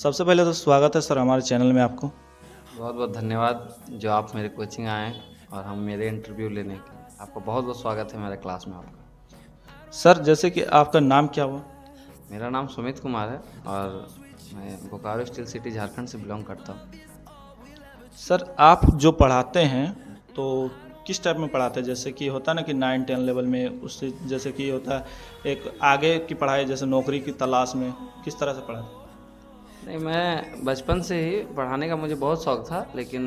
सबसे पहले तो स्वागत है सर हमारे चैनल में आपको। बहुत बहुत धन्यवाद जो आप मेरे कोचिंग आए और हम मेरे इंटरव्यू लेने के आपका बहुत बहुत स्वागत है मेरे क्लास में आपका। सर जैसे कि आपका नाम क्या हुआ? मेरा नाम सुमित कुमार है और मैं बोकारो स्टील सिटी झारखंड से बिलोंग करता हूँ। सर आप जो पढ़ाते हैं तो किस टाइप में पढ़ाते हैं? जैसे कि होता है ना कि 9-10 लेवल में, उससे जैसे कि होता है एक आगे की पढ़ाई, जैसे नौकरी की तलाश में, किस तरह से पढ़ाते हैं? नहीं, मैं बचपन से ही पढ़ाने का मुझे बहुत शौक़ था, लेकिन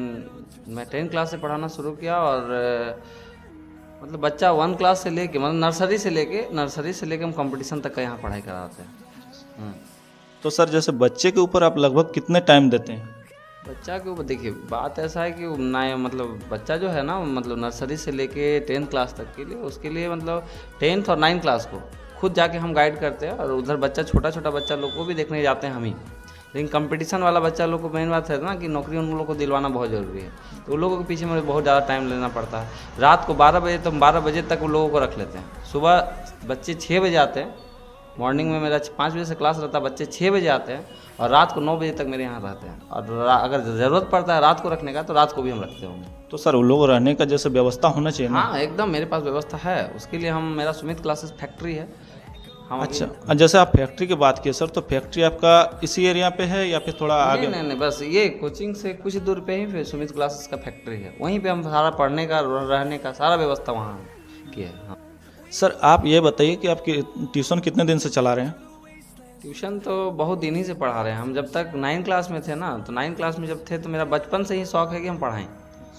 मैं 10 क्लास से पढ़ाना शुरू किया और मतलब बच्चा 1 क्लास से लेके मतलब नर्सरी से लेके हम कंपटीशन तक का यहाँ पढ़ाई कराते हैं। तो सर जैसे बच्चे के ऊपर आप लगभग कितने टाइम देते हैं? बच्चा के ऊपर देखिए, बात ऐसा है कि ना मतलब बच्चा जो है ना, मतलब नर्सरी से लेके 10th क्लास तक के लिए, उसके लिए मतलब 10th और 9th क्लास को खुद जाके हम गाइड करते हैं और उधर बच्चा छोटा बच्चा लोग को भी देखने जाते हैं हम ही। लेकिन कंपटीशन वाला बच्चा लोग को मेन बात है ना कि नौकरी उन लोगों को दिलवाना बहुत ज़रूरी है, तो उन लोगों के पीछे में बहुत ज़्यादा टाइम लेना पड़ता है। रात को 12 बजे तो 12 बजे तक उन लोगों को रख लेते हैं। सुबह बच्चे 6 बजे आते हैं, मॉर्निंग में मेरा 5 बजे से क्लास रहता है, बच्चे 6 बजे आते हैं और रात को 9 बजे तक मेरे यहाँ रहते हैं। और अगर ज़रूरत पड़ता है रात को रखने का तो रात को भी हम रखते होंगे। तो सर उन लोग रहने का जैसे व्यवस्था होना चाहिए ना? हाँ एकदम, मेरे पास व्यवस्था है उसके लिए। मेरा सुमित क्लासेस फैक्ट्री है। हम अच्छा, जैसे आप फैक्ट्री की बात किए सर, तो फैक्ट्री आपका इसी एरिया पे है या फिर थोड़ा आगे? नहीं, बस ये कोचिंग से कुछ दूर पे ही फिर सुमित क्लासेस का फैक्ट्री है, वहीं पे हम सारा पढ़ने का रहने का सारा व्यवस्था वहाँ किया है। हाँ सर आप ये बताइए कि आपकी ट्यूशन कितने दिन से चला रहे हैं? ट्यूशन तो बहुत दिन ही से पढ़ा रहे हैं हम। जब तक 9 क्लास में थे ना, तो 9 क्लास में जब थे तो मेरा बचपन से ही शौक़ है कि हम पढ़ाएं।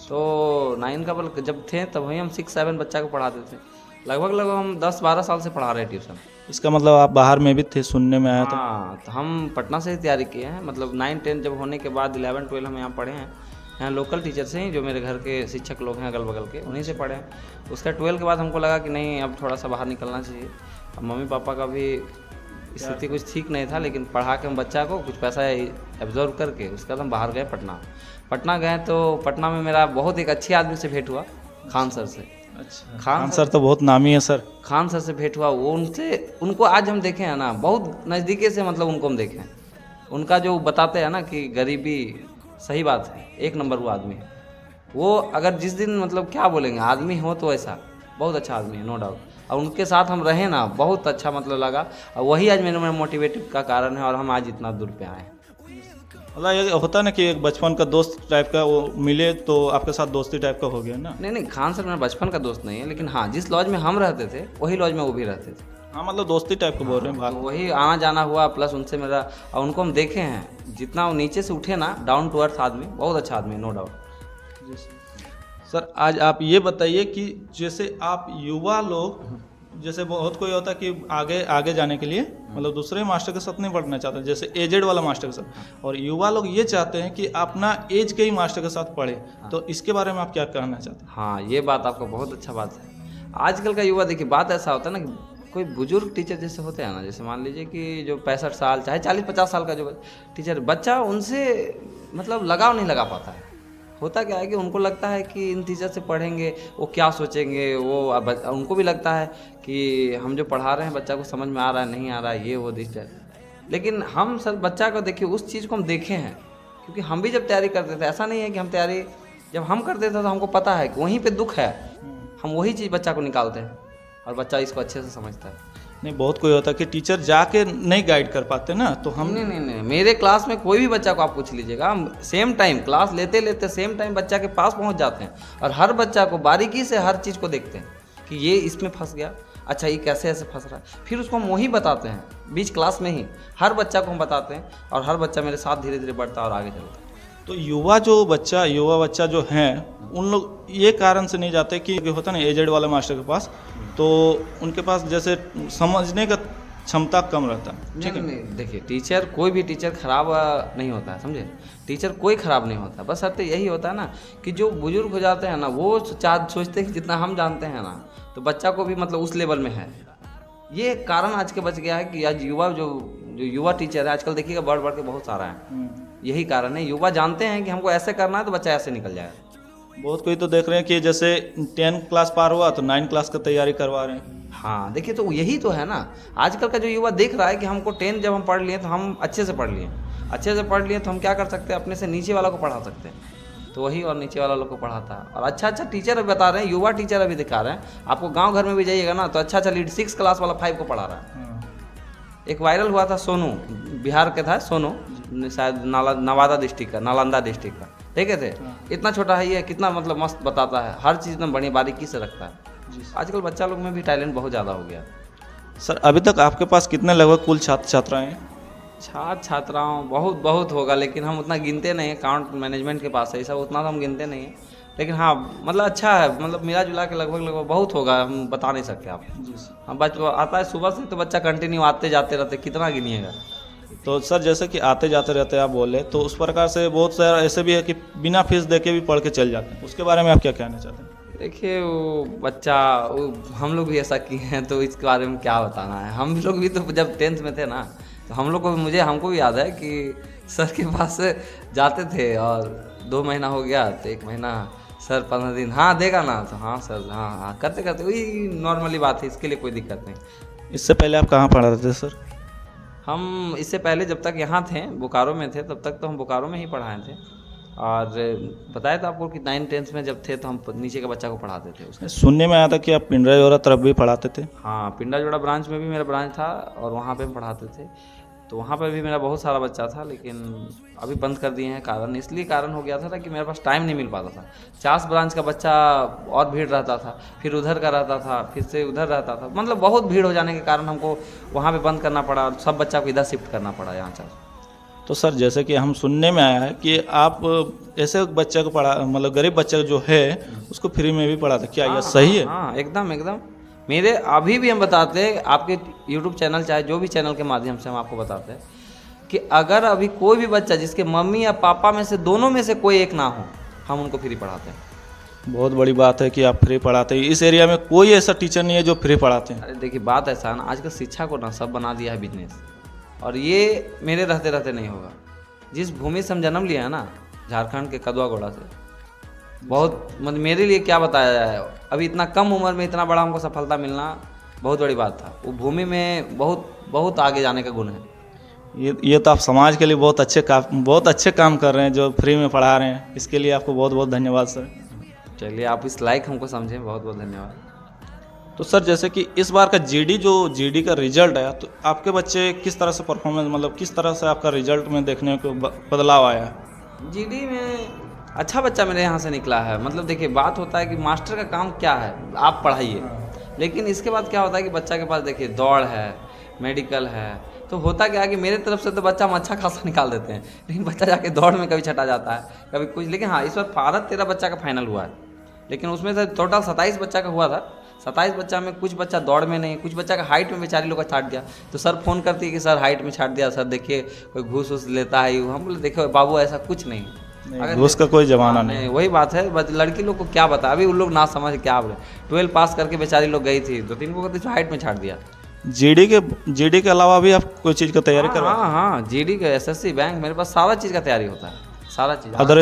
तो 9 का बल जब थे तब वहीं हम 6-7 बच्चा को पढ़ाते थे। लगभग हम 10-12 साल से पढ़ा रहे हैं ट्यूशन। इसका मतलब आप बाहर में भी थे, सुनने में आया था। हाँ, तो हम पटना से ही तैयारी किए हैं। मतलब 9-10 जब होने के बाद 11-12 हम यहाँ पढ़े हैं, यहाँ लोकल टीचर से ही, जो मेरे घर के शिक्षक लोग हैं अगल बगल के, उन्हीं से पढ़े हैं। उसका 12 के बाद हमको लगा कि नहीं, अब थोड़ा सा बाहर निकलना चाहिए। अब मम्मी पापा का भी स्थिति कुछ ठीक नहीं था, लेकिन पढ़ा के हम बच्चा को कुछ पैसा एब्जॉर्व करके उसके बाद हम बाहर गए पटना गए। तो पटना में मेरा बहुत एक अच्छे आदमी से भेंट हुआ, खान सर से। अच्छा, खान सर तो बहुत नामी है सर। खान सर से भेंट हुआ, वो उनको आज हम देखे हैं ना, बहुत नज़दीके से, मतलब उनको हम देखे हैं। उनका जो बताते हैं ना कि गरीबी, सही बात है, 1 नंबर वो आदमी है। वो अगर जिस दिन मतलब क्या बोलेंगे, आदमी हो तो ऐसा बहुत अच्छा आदमी है, नो डाउट। और उनके साथ हम रहे ना, बहुत अच्छा मतलब लगा, और वही आज मेरे मोटिवेटिव का कारण है और हम आज इतना दूर पे आए हैं। मतलब ये होता है ना कि एक बचपन का दोस्त टाइप का वो मिले तो आपके साथ दोस्ती टाइप का हो गया ना? नहीं, खान सर मेरा बचपन का दोस्त नहीं है, लेकिन हाँ, जिस लॉज में हम रहते थे वही लॉज में वो भी रहते थे। हाँ, मतलब दोस्ती टाइप का बोल रहे हैं तो बात। वही आना जाना हुआ, प्लस उनसे मेरा, और उनको हम देखे हैं, जितना वो नीचे से उठे ना, डाउन टू अर्थ आदमी, बहुत अच्छा आदमी, नो डाउट। सर आज आप ये बताइए कि जैसे आप युवा लोग, जैसे बहुत कोई होता है कि आगे जाने के लिए मतलब दूसरे मास्टर के साथ नहीं पढ़ना चाहते, जैसे एजेड वाला मास्टर के साथ, और युवा लोग ये चाहते हैं कि अपना एज के ही मास्टर के साथ पढ़े, तो इसके बारे में आप क्या कहना चाहते हैं? हाँ, ये बात आपका बहुत अच्छा बात है। आजकल का युवा, देखिए बात ऐसा होता है ना कि कोई बुजुर्ग टीचर जैसे होते हैं ना, जैसे मान लीजिए कि जो 65 साल चाहे 40-50 साल का जो टीचर, बच्चा उनसे मतलब लगाव नहीं लगा पाता है। होता क्या है कि उनको लगता है कि इन टीचर से पढ़ेंगे वो क्या सोचेंगे, वो उनको भी लगता है कि हम जो पढ़ा रहे हैं बच्चा को समझ में आ रहा है नहीं आ रहा है, ये वो दिख है। लेकिन हम सर बच्चा को देखिए, उस चीज़ को हम देखे हैं, क्योंकि हम भी जब तैयारी करते थे, ऐसा नहीं है कि हम तैयारी जब हम करते थे तो हमको पता है कि वहीं पे दुख है, हम वही चीज़ बच्चा को निकालते हैं और बच्चा इसको अच्छे से समझता है। नहीं, बहुत कोई होता है कि टीचर जाके नहीं गाइड कर पाते ना, तो हम नहीं, मेरे क्लास में कोई भी बच्चा को आप पूछ लीजिएगा, हम सेम टाइम क्लास लेते सेम टाइम बच्चा के पास पहुंच जाते हैं और हर बच्चा को बारीकी से हर चीज़ को देखते हैं कि ये इसमें फंस गया, अच्छा ये कैसे ऐसे फंस रहा है, फिर उसको हम वही बताते हैं बीच क्लास में ही, हर बच्चा को हम बताते हैं और हर बच्चा मेरे साथ धीरे धीरे बढ़ता है और आगे चलता है। तो युवा बच्चा जो हैं, उन लोग ये कारण से नहीं जाते कि होता ना एजेड वाले मास्टर के पास, तो उनके पास जैसे समझने का क्षमता कम रहता है। ठीक है, नहीं, देखिए कोई भी टीचर खराब नहीं होता है, समझे? टीचर कोई खराब नहीं होता, बस अर्थ यही होता है ना कि जो बुजुर्ग हो जाते हैं ना, वो सोचते हैं कि जितना हम जानते हैं ना, तो बच्चा को भी मतलब उस लेवल में है। ये कारण आज के बच गया है कि आज युवा जो युवा टीचर है आजकल देखिएगा बढ़ के बहुत सारा है। यही कारण है, युवा जानते हैं कि हमको ऐसे करना है तो बच्चा ऐसे निकल जाएगा। बहुत कोई तो देख रहे हैं कि जैसे 10 क्लास पार हुआ तो 9 क्लास का तैयारी करवा रहे हैं। हाँ देखिए, तो यही तो है ना, आजकल का जो युवा देख रहा है कि हमको 10 जब हम पढ़ लिए तो हम अच्छे से पढ़ लिए, अच्छे से पढ़ लिए तो हम क्या कर सकते हैं, अपने से नीचे वाला को पढ़ा सकते हैं। तो वही और नीचे वाला लोग को पढ़ाता है। और अच्छा अच्छा टीचर अभी बता रहे हैं, युवा टीचर अभी दिखा रहे हैं आपको। गांव घर में भी जाइएगा ना तो अच्छा अच्छा लीड 6 क्लास वाला 5 को पढ़ा रहा है। एक वायरल हुआ था सोनू, बिहार के था सोनू, शायद नवादा डिस्ट्रिक्ट का, नालंदा डिस्ट्रिक्ट का, देखे थे। इतना छोटा है ये, कितना मतलब मस्त बताता है, हर चीज़ एकदम बड़ी बारीकी से रखता है। आजकल बच्चा लोग में भी टैलेंट बहुत ज़्यादा हो गया। सर अभी तक आपके पास कितने लगभग कुल छात्र छात्राएं हैं? छात्र छात्राओं बहुत बहुत होगा, लेकिन हम उतना गिनते नहीं हैं, अकाउंट मैनेजमेंट के पास है सब, उतना तो हम गिनते नहीं हैं। लेकिन हाँ मतलब अच्छा है, मतलब मिला जुला के लगभग बहुत होगा, हम बता नहीं सकते आप। हाँ बच्चा आता है सुबह से तो बच्चा कंटिन्यू आते जाते रहते, कितना गिनिएगा। तो सर जैसे कि आते जाते रहते हैं आप बोले, तो उस प्रकार से बहुत सारा ऐसे भी है कि बिना फीस दे के भी पढ़ के चल जाते हैं, उसके बारे में आप क्या कहना चाहते हैं? देखिए वो बच्चा हम लोग भी ऐसा किए हैं, तो इसके बारे में क्या बताना है। हम लोग भी तो जब 10th में थे ना, तो हम लोग को भी हमको भी याद है कि सर के पास जाते थे और 2 महीना हो गया तो 1 महीना सर 15 दिन हाँ देगा ना, तो हाँ सर हाँ करते करते वही नॉर्मली बात है, इसके लिए कोई दिक्कत नहीं। इससे पहले आप कहाँ पढ़ा रहे थे सर? हम इससे पहले जब तक यहाँ थे, बोकारो में थे, तब तक तो हम बोकारो में ही पढ़ाए थे। और बताया था आपको कि 9th-10th में जब थे तो हम नीचे के बच्चा को पढ़ाते थे। उसके सुनने में आया था कि आप पिंडरा जोरा तरफ भी पढ़ाते थे? हाँ, पिंडा जोड़ा ब्रांच में भी मेरा ब्रांच था और वहाँ पे हम पढ़ाते थे। तो वहाँ पर भी मेरा बहुत सारा बच्चा था, लेकिन अभी बंद कर दिए हैं। कारण इसलिए कारण हो गया था कि मेरे पास टाइम नहीं मिल पाता था। 50 ब्रांच का बच्चा और भीड़ रहता था, फिर उधर का रहता था, फिर से उधर रहता था, मतलब बहुत भीड़ हो जाने के कारण हमको वहाँ पे बंद करना पड़ा, सब बच्चा को इधर शिफ्ट करना पड़ा यहाँ चार। तो सर जैसे कि हम सुनने में आया है कि आप ऐसे बच्चे को पढ़ा, मतलब गरीब बच्चा जो है उसको फ्री में भी पढ़ाते, क्या यह सही है? हाँ एकदम एकदम। मेरे अभी भी हम बताते हैं, आपके यूट्यूब चैनल चाहे जो भी चैनल के माध्यम से हम आपको बताते हैं कि अगर अभी कोई भी बच्चा जिसके मम्मी या पापा में से दोनों में से कोई एक ना हो, हम उनको फ्री पढ़ाते हैं। बहुत बड़ी बात है कि आप फ्री पढ़ाते हैं। इस एरिया में कोई ऐसा टीचर नहीं है जो फ्री पढ़ाते हैं। अरे देखिए बात ऐसा है ना, आजकल शिक्षा को ना सब बना दिया है बिजनेस, और ये मेरे रहते रहते नहीं होगा। जिस भूमि से हम जन्म लिया है ना, झारखंड के कदवा गोड़ा से, बहुत मतलब मेरे लिए क्या बताया जाए, अभी इतना कम उम्र में इतना बड़ा हमको सफलता मिलना बहुत बड़ी बात था। वो भूमि में बहुत बहुत आगे जाने का गुण है। ये तो आप समाज के लिए बहुत अच्छे काम कर रहे हैं जो फ्री में पढ़ा रहे हैं। इसके लिए आपको बहुत बहुत धन्यवाद सर। चलिए आप इस लायक हमको समझें, बहुत बहुत धन्यवाद। तो सर जैसे कि इस बार का जीडी का रिजल्ट आया, तो आपके बच्चे किस तरह से परफॉर्मेंस, मतलब किस तरह से आपका रिजल्ट में देखने को बदलाव आया? जीडी में अच्छा बच्चा मेरे यहाँ से निकला है। मतलब देखिए बात होता है कि मास्टर का काम क्या है, आप पढ़ाइए, लेकिन इसके बाद क्या होता है कि बच्चा के पास देखिए दौड़ है, मेडिकल है, तो होता क्या है कि मेरे तरफ से तो बच्चा हम अच्छा खासा निकाल देते हैं, लेकिन बच्चा जाके दौड़ में कभी छटा जाता है, कभी कुछ। लेकिन हाँ इस बार भारत 13 बच्चा का फाइनल हुआ है, लेकिन उसमें से टोटल 27 बच्चा का हुआ था। 27 बच्चा में कुछ बच्चा दौड़ में नहीं, कुछ बच्चा का हाइट में बेचारी लोग का छाट दिया। तो सर फ़ोन करती है कि सर हाइट में छाट दिया, सर देखिए कोई घूस वूस लेता है। हम बोले देखो बाबू ऐसा कुछ नहीं, घूस का कोई जमाना नहीं। वही बात है, लड़की लोग को क्या बता, अभी उन लोग ना समझ क्या बोले। 12 पास करके बेचारी लोग गई थी, 2-3 को करती हाइट में छाट दिया। जीडी के अलावा भी आप कोई चीज़ का तैयारी करवा? हाँ जीडी का, एसएससी, बैंक, मेरे पास सारा चीज़ का तैयारी होता है, सारा चीज़। अदर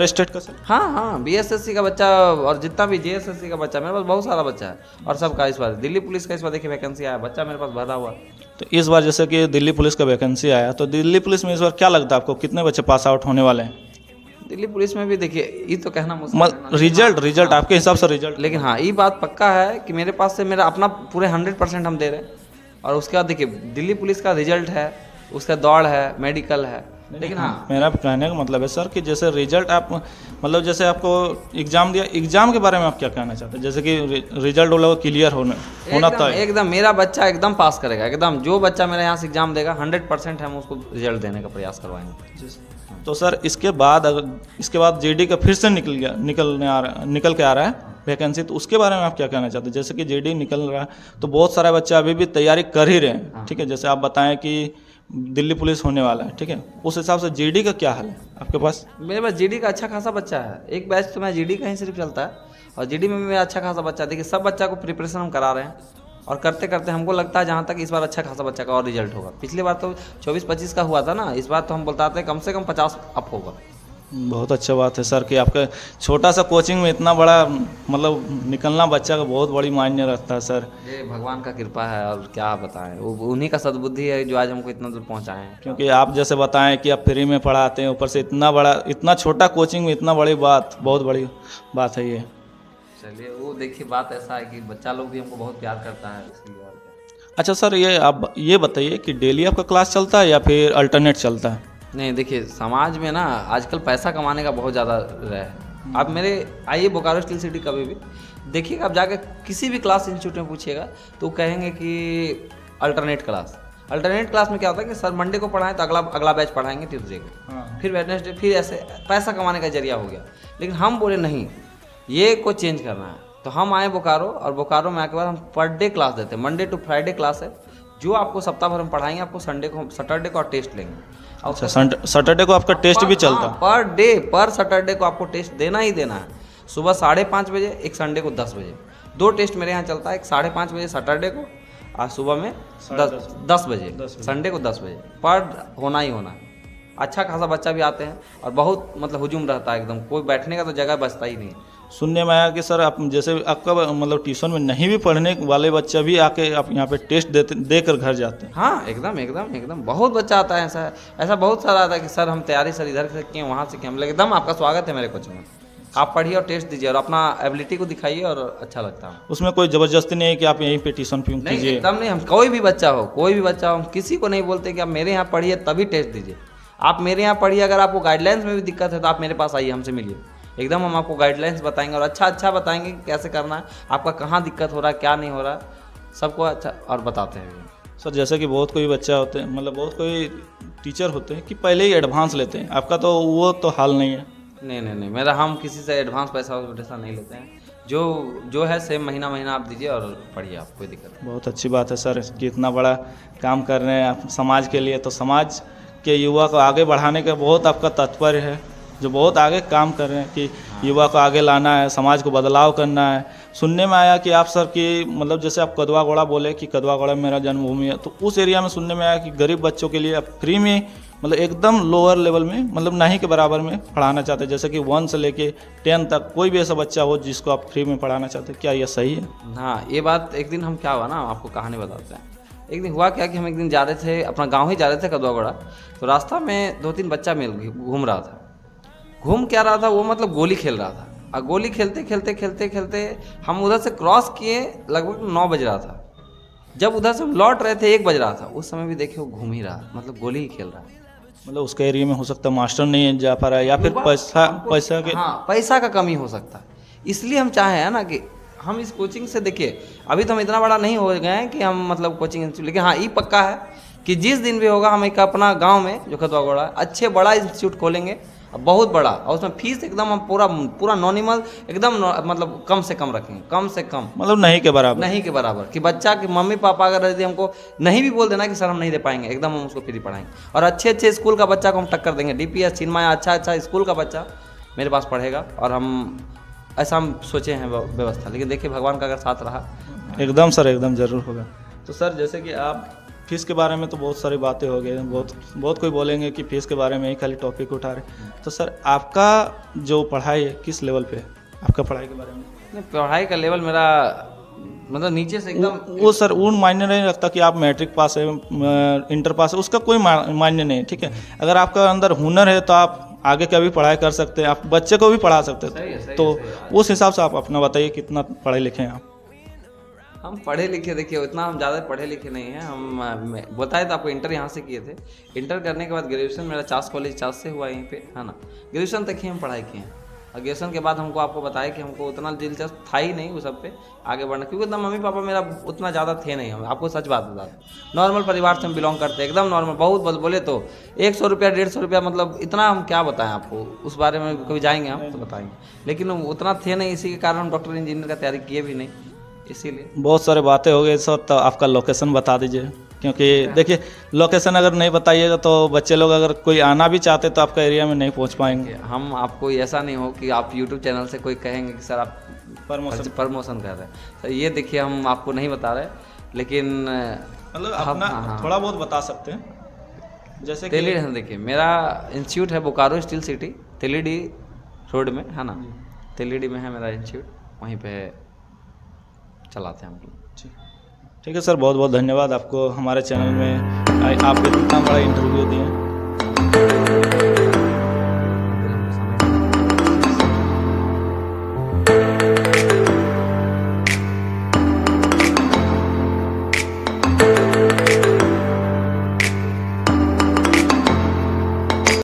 स्टेट का सर? हाँ बीएसएससी का बच्चा और जितना भी जेएसएससी का बच्चा, मेरे पास बहुत सारा बच्चा है। और सबका इस बार दिल्ली पुलिस का इस बार देखिए वैकेंसी आया, बच्चा मेरे पास भरा हुआ। तो इस बार जैसे कि दिल्ली पुलिस का वैकेंसी आया, तो दिल्ली पुलिस में इस बार क्या लगता है आपको, कितने बच्चे पास आउट होने वाले हैं? दिल्ली पुलिस में भी देखिए ये तो कहना मुश्किल है, रिजल्ट आपके हिसाब से रिजल्ट। लेकिन हाँ ये बात पक्का है कि मेरे पास से मेरा अपना पूरे 100% हम दे रहे हैं। और उसके बाद देखिए दिल्ली पुलिस का रिजल्ट है, उसका दौड़ है, मेडिकल है। लेकिन हाँ मेरा कहने का मतलब है सर कि जैसे रिजल्ट आप, मतलब जैसे आपको एग्जाम दिया, एग्जाम के बारे में आप क्या कहना चाहते हैं? जैसे कि रिजल्ट वाला क्लियर होना था एकदम मेरा बच्चा एकदम पास करेगा, एकदम जो बच्चा मेरे यहाँ से एग्जाम देगा 100% हम उसको रिजल्ट देने का प्रयास करवाएंगे। तो सर इसके बाद जीडी का फिर से निकल के आ रहा है वैकेंसी, तो उसके बारे में आप क्या कहना चाहते हैं? जैसे कि जीडी निकल रहा है तो बहुत सारे बच्चे अभी भी तैयारी कर ही रहे हैं, ठीक है। जैसे आप बताएं कि दिल्ली पुलिस होने वाला है, ठीक है, उस हिसाब से जीडी का क्या हाल है आपके पास? मेरे पास जीडी का अच्छा खासा बच्चा है, एक बैच तो मैं जीडी का ही सिर्फ चलता है, और जीडी में भी मेरा अच्छा खासा बच्चा। देखिए सब बच्चा को प्रिपरेशन हम करा रहे हैं, और करते करते हमको लगता है जहाँ तक इस बार अच्छा खासा बच्चा का और रिजल्ट होगा। पिछली बार तो 24-25 का हुआ था ना, इस बार तो हम बताते हैं कम से कम 50 अप होगा। बहुत अच्छा बात है सर कि आपका छोटा सा कोचिंग में इतना बड़ा मतलब निकलना बच्चा का बहुत बड़ी मायने रखता है सर। ये भगवान का कृपा है और क्या बताएं, वो उन्हीं का सद्बुद्धि है जो आज हमको इतना दूर पहुंचाए हैं। क्योंकि आप जैसे बताएं कि आप फ्री में पढ़ाते हैं, ऊपर से इतना बड़ा इतना छोटा कोचिंग में इतना बड़ी बात, बहुत बड़ी बात है ये। चलिए, वो देखिए बात ऐसा है कि बच्चा लोग भी हमको बहुत प्यार करता है, इसलिए और क्या। अच्छा सर, ये आप ये बताइए कि डेली आपका क्लास चलता है या फिर अल्टरनेट चलता है? नहीं देखिए, समाज में ना आजकल पैसा कमाने का बहुत ज़्यादा रह है। आप मेरे आइए बोकारो स्टील सिटी कभी भी देखिएगा, आप जाकर किसी भी क्लास इंस्टीट्यूट में पूछिएगा तो वो कहेंगे कि अल्टरनेट क्लास। अल्टरनेट क्लास में क्या होता है कि सर मंडे को पढ़ाएं तो अगला बैच पढ़ाएंगे ट्यूसडे को, हाँ। फिर वेडनेसडे, फिर ऐसे पैसा कमाने का जरिया हो गया। लेकिन हम बोले नहीं, ये को चेंज करना है। तो हम आए बोकारो, और बोकारो में आके बाद हम पर डे क्लास देते हैं। मंडे टू फ्राइडे क्लास है, जो आपको सप्ताह भर हम पढ़ाएंगे। आपको संडे को, सैटरडे को और टेस्ट लेंगे। अच्छा, सैटरडे को आपका टेस्ट भी चलता है? पर डे, पर सैटरडे को आपको टेस्ट देना ही देना है। सुबह 5:30 बजे, एक संडे को 10 बजे। 2 टेस्ट मेरे यहाँ चलता है, एक 5:30 बजे सैटरडे को और सुबह में 10 बजे, संडे को 10 बजे। पर होना ही होना है। अच्छा खासा बच्चा भी आते हैं और बहुत मतलब हुजूम रहता है एकदम, कोई बैठने का तो जगह बचता ही नहीं। सुनने में आया कि सर आप जैसे आपका मतलब ट्यूशन में नहीं भी पढ़ने वाले बच्चा भी आके आप यहाँ पे टेस्ट देकर घर जाते हैं? हाँ, एकदम एकदम एकदम बहुत बच्चा आता है। ऐसा बहुत सारा आता है कि सर हम तैयारी सर इधर से किए, वहाँ से किए। हम लोग एकदम आपका स्वागत है मेरे कोचिंग में, आप पढ़िए और टेस्ट दीजिए और अपना एबिलिटी को दिखाइए और अच्छा लगता है। उसमें कोई ज़बरदस्ती नहीं है कि आप यहीं पे ट्यूशन नहीं, कीजिए? एकदम नहीं। हम कोई भी बच्चा हो, हम किसी को नहीं बोलते कि आप मेरे यहाँ पढ़िए तभी टेस्ट दीजिए। आप मेरे यहाँ पढ़िए, अगर आपको गाइडलाइंस में भी दिक्कत है तो आप मेरे पास आइए, हमसे मिलिए। एकदम हम आपको गाइडलाइंस बताएंगे और अच्छा बताएंगे कि कैसे करना है, आपका कहाँ दिक्कत हो रहा है, क्या नहीं हो रहा, सबको अच्छा और बताते हैं। सर जैसे कि बहुत कोई बच्चा होते हैं, मतलब बहुत कोई टीचर होते हैं कि पहले ही एडवांस लेते हैं, आपका तो वो तो हाल नहीं है? नहीं, मेरा हम किसी से एडवांस पैसा नहीं लेते हैं। जो है सेम महीना आप दीजिए और पढ़िए, आप कोई दिक्कत नहीं। बहुत अच्छी बात है सर कि इतना बड़ा काम कर रहे हैं आप समाज के लिए। तो समाज के युवा को आगे बढ़ाने का बहुत आपका तात्पर्य है, जो बहुत आगे काम कर रहे हैं कि युवा को आगे लाना है, समाज को बदलाव करना है। सुनने में आया कि आप सर कि मतलब जैसे आप कदवा घोड़ा बोले कि कदवा घोड़ा मेरा जन्मभूमि है, तो उस एरिया में सुनने में आया कि गरीब बच्चों के लिए आप फ्री में मतलब एकदम लोअर लेवल में मतलब नहीं के बराबर में पढ़ाना चाहते हैं, जैसे कि 1 से लेके 10 तक कोई भी ऐसा बच्चा हो जिसको आप फ्री में पढ़ाना चाहते हैं, क्या यह सही है? हाँ, ये बात एक दिन हम क्या हुआ ना, आपको कहानी बताते हैं। एक दिन हुआ क्या कि हम एक दिन जा रहे थे, अपना गाँव ही जा रहे थे कदवागोड़ा। तो रास्ता में 2-3 बच्चा घूम रहा था। घूम क्या रहा था वो, मतलब गोली खेल रहा था। और गोली खेलते हम उधर से क्रॉस किए, लगभग 9 बज रहा था। जब उधर से हम लौट रहे थे 1 बज रहा था। उस समय भी देखिए वो घूम ही रहा, मतलब गोली ही खेल रहा है। मतलब उसके एरिया में हो सकता है मास्टर नहीं जा पा रहा है या फिर पैसा के, हाँ, पैसा का कमी हो सकता है। इसलिए हम चाहे हैं ना कि हम इस कोचिंग से, देखिए अभी तो हम इतना बड़ा नहीं हो गए हैं कि हम मतलब कोचिंग इंस्टीट्यूट, लेकिन हाँ ये पक्का है कि जिस दिन भी होगा हम एक अपना गाँव में जो कदवागोड़ा अच्छे बड़ा इंस्टीट्यूट खोलेंगे, बहुत बड़ा, और उसमें फीस एकदम हम पूरा नॉमिनल एकदम मतलब कम से कम रखेंगे, कम से कम, मतलब नहीं के बराबर कि बच्चा के मम्मी पापा अगर यदि हमको नहीं भी बोल देना कि सर हम नहीं दे पाएंगे, एकदम हम उसको फ्री पढ़ाएंगे। और अच्छे स्कूल का बच्चा को हम टक्कर देंगे, DPS चिन्मया अच्छा स्कूल का बच्चा मेरे पास पढ़ेगा। और हम ऐसा हम सोचे हैं व्यवस्था, लेकिन देखिए भगवान का अगर साथ रहा एकदम सर एकदम ज़रूर होगा। तो सर जैसे कि आप फीस के बारे में तो बहुत सारी बातें हो गई, बहुत कोई बोलेंगे कि फीस के बारे में ही खाली टॉपिक उठा रहे। तो सर आपका जो पढ़ाई है किस लेवल पे है, आपका पढ़ाई के बारे में? नहीं, पढ़ाई का लेवल मेरा मतलब नीचे से एकदम वो सर वो मायने नहीं रखता कि आप मैट्रिक पास है, इंटर पास है, उसका कोई मायने नहीं, ठीक है। अगर आपका अंदर हुनर है तो आप आगे का भी पढ़ाई कर सकते हैं, आप बच्चे को भी पढ़ा सकते हैं। तो उस हिसाब से आप अपना बताइए कितना पढ़े लिखे हैं आप? हम पढ़े लिखे, देखिए उतना हम ज़्यादा पढ़े लिखे नहीं हैं। हम बताए तो आपको, इंटर यहाँ से किए थे। इंटर करने के बाद ग्रेजुएशन मेरा चास कॉलेज चास से हुआ यहीं पे, है ना। ग्रेजुएशन तक ही हम पढ़ाई किए हैं। और ग्रेजुएशन के बाद हमको आपको बताया कि हमको उतना दिलचस्प था ही नहीं वो सब पे आगे बढ़ना, क्योंकि उतना मम्मी पापा मेरा उतना ज़्यादा थे नहीं। हम आपको सच बात बता दें, नॉर्मल परिवार से हम बिलोंग करते हैं, एकदम नॉर्मल। बहुत बोले तो 100 रुपया 150 रुपया, मतलब इतना हम क्या बताएं आपको, उस बारे में कभी जाएंगे हम तो बताएंगे, लेकिन उतना थे नहीं। इसी के कारण हम डॉक्टर इंजीनियर का तैयारी किए भी नहीं, इसीलिए। बहुत सारे बातें हो गई सर, तो आपका लोकेशन बता दीजिए, क्योंकि देखिए लोकेशन अगर नहीं बताइएगा तो बच्चे लोग अगर कोई आना भी चाहते तो आपका एरिया में नहीं पहुंच पाएंगे। हम आपको ऐसा नहीं हो कि आप YouTube चैनल से कोई कहेंगे कि सर आप प्रमोशन कर रहे हैं, तो ये देखिए हम आपको नहीं बता रहे, लेकिन मतलब अपना थोड़ा बहुत बता सकते हैं। जैसे कि देखिए मेरा इंस्टीट्यूट है बोकारो स्टील सिटी, तिलीडी रोड में है ना, तिलीडी में है मेरा इंस्टीट्यूट, वहीं पे चलाते हैं हम लोग। ठीक है सर, बहुत बहुत धन्यवाद आपको हमारे चैनल में आपको इतना बड़ा इंटरव्यू दिए।